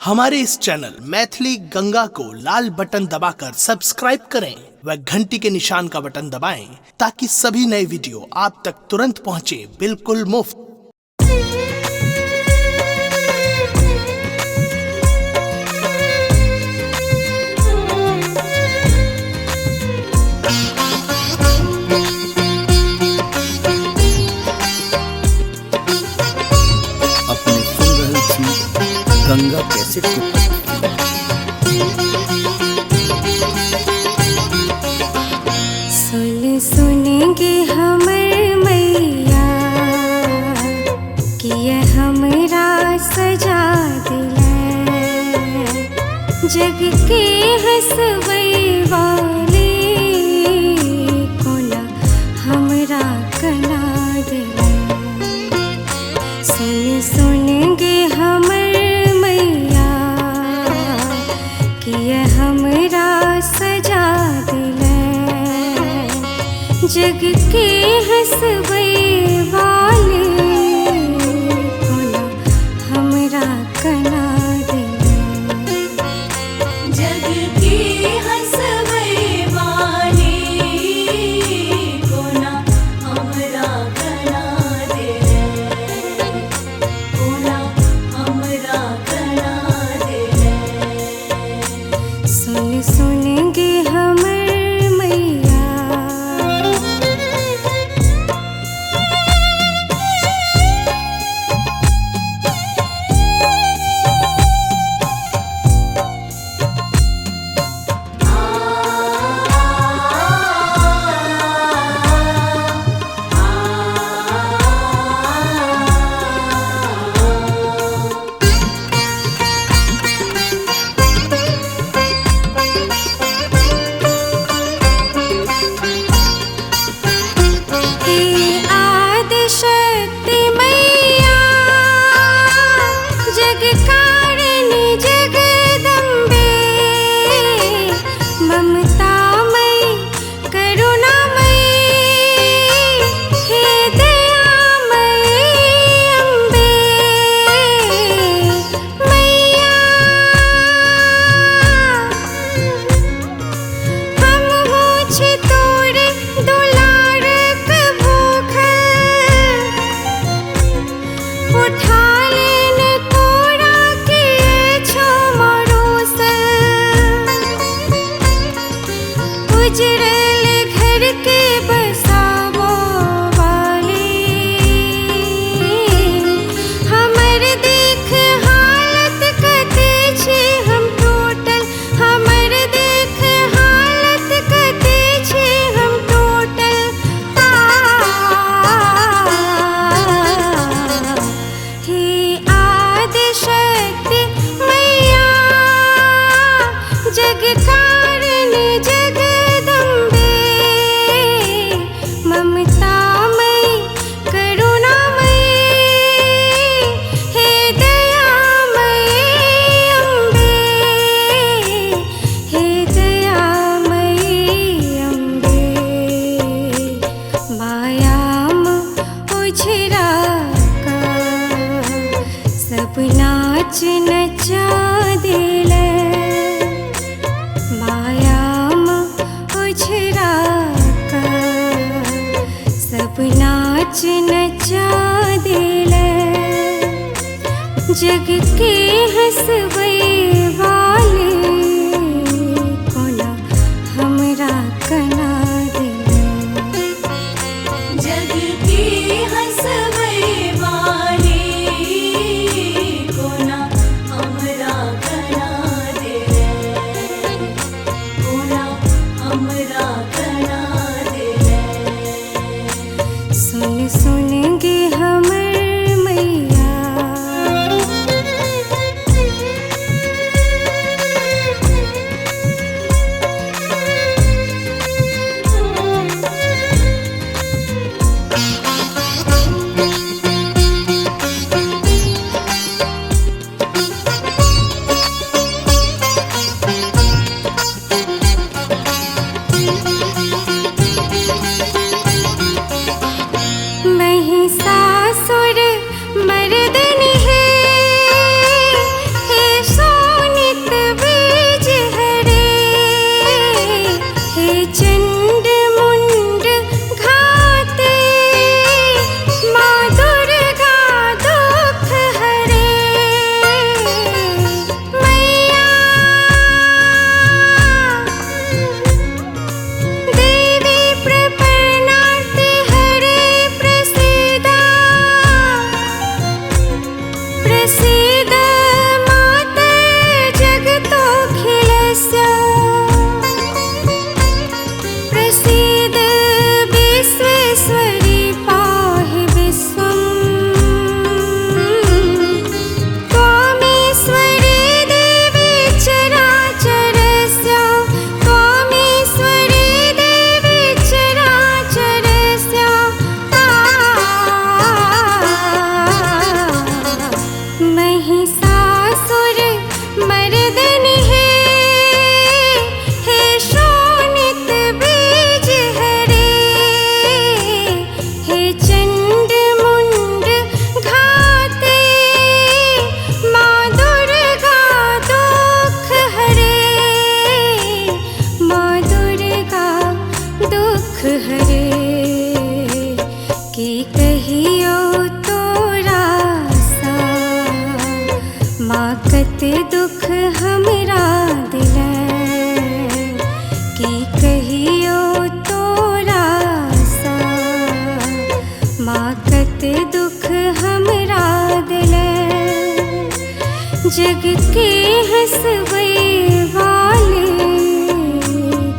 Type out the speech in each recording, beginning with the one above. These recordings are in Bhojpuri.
हमारे इस चैनल मैथिली गंगा को लाल बटन दबाकर सब्सक्राइब करें व घंटी के निशान का बटन दबाएं ताकि सभी नए वीडियो आप तक तुरंत पहुंचे बिल्कुल मुफ्त। अपने सुन रहे थी गंगा कैसेट की सुन सुनेंगे हमर मैया कि ये हमरा सजा दिले जग के हंसबै वाली कोना हमरा कना दिले। सुन सुनेंगे हमर मैया कि ये हमरा सजा दिले जग के हंसबै वाले कोना हमरा कना दिले। जग के हंसबै वाली कोना हमरा कना दिले, कोना हमरा कना दिले। सुन सुनेंगे हमर मैया शक्ति मैया जग कारिणी जगदम्बे ममतामयी करुणामयी हे दयामयी अम्बे मैया। हम होछ तोरे दुलार उठा लेन कोरा के छो मरोसल उजड़ल घर के बसावो वाली हमर देख हालत कते छे हम टोटल हमर देख हालत कते छे हम टोटल। हे आदि शक्ति मैया जग कारिणी जगदम्बे ममतामयी करुणामयी हे दयामयी अम्बे हे दयामयी अम्बे। मायाम उछरा सब नाच नचा दिले मायाम उछरा सब नाच नचा दिले जग के हंसबै वाले कोना हमरा कना दिले। जग के हंसबै वाली कोना हमरा कना दिले, कोना हमरा कना दिले। सुन सुनेंगे हमर मैया कते दुख हमरा दिले कि कहियो तोरा सा। माँ कते दुख हमरा दिले जग के हंसबै वाले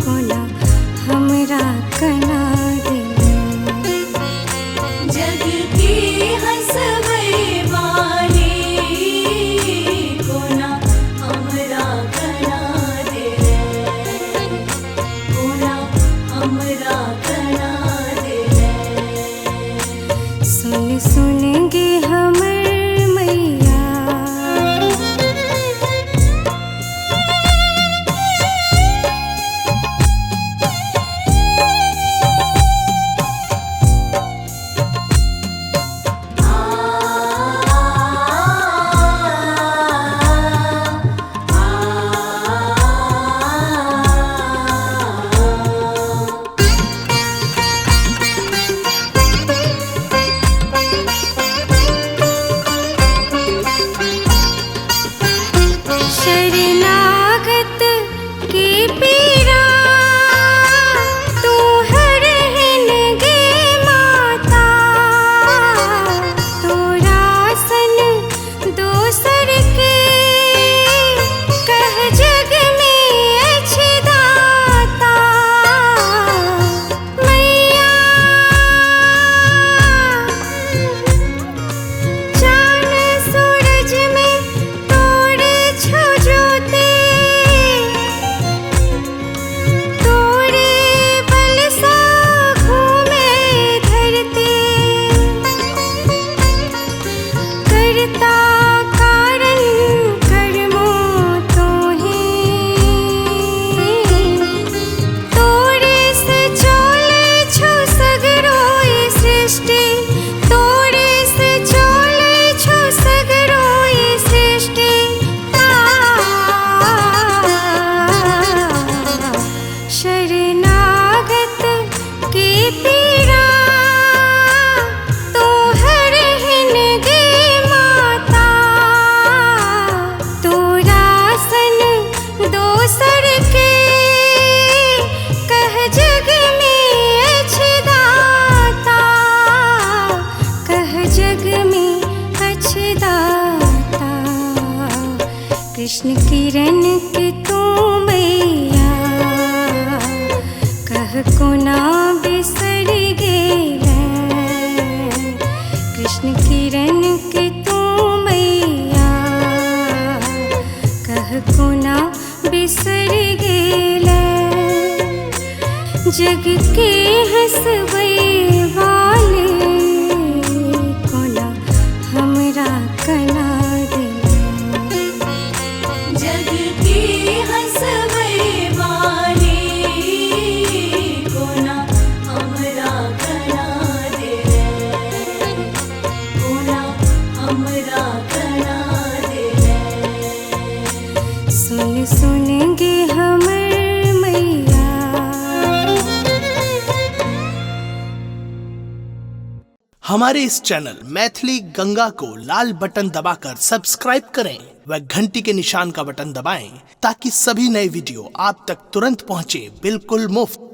कोना हमरा कना दिले। जग की हंसबै वाली कोना हमरा कना दिले, कोना हमरा कना दिले। सुन सुन गे हमर मैया शरणागत के पीरा तू हरहिन गे माता। तोरा सन दोसर के कह जग में अछि दाता। मैया चान सूरज में तोरे छो ज्योति, तोरे बल सा घूमे धरती। करता कारण कर्मो तोहि, तोरे से चले छो सगरो ई सृष्टि। तोरे से चले छो सगरो ई सृष्टि। शरणागत के पीरा तू हरहिन गे माता। तोरा सन दोसर के कह जग में अछि दाता। कह जग में अछि दाता। कृष्ण किरण के तू मैया कह कोना बिसर गेलै। कृष्ण किरण के तू मैया कह कोना बिसर गेलै। जग के हंसबै वाले कोना हमरा कना दिले। जग की हंसबै वाली कोना हमरा कना दिले, कोना हमरा कना दिले। सुन सुन गे हमर मैया हमारे इस चैनल मैथिली गंगा को लाल बटन दबाकर सब्सक्राइब करें व घंटी के निशान का बटन दबाएं ताकि सभी नए वीडियो आप तक तुरंत पहुंचे बिल्कुल मुफ्त।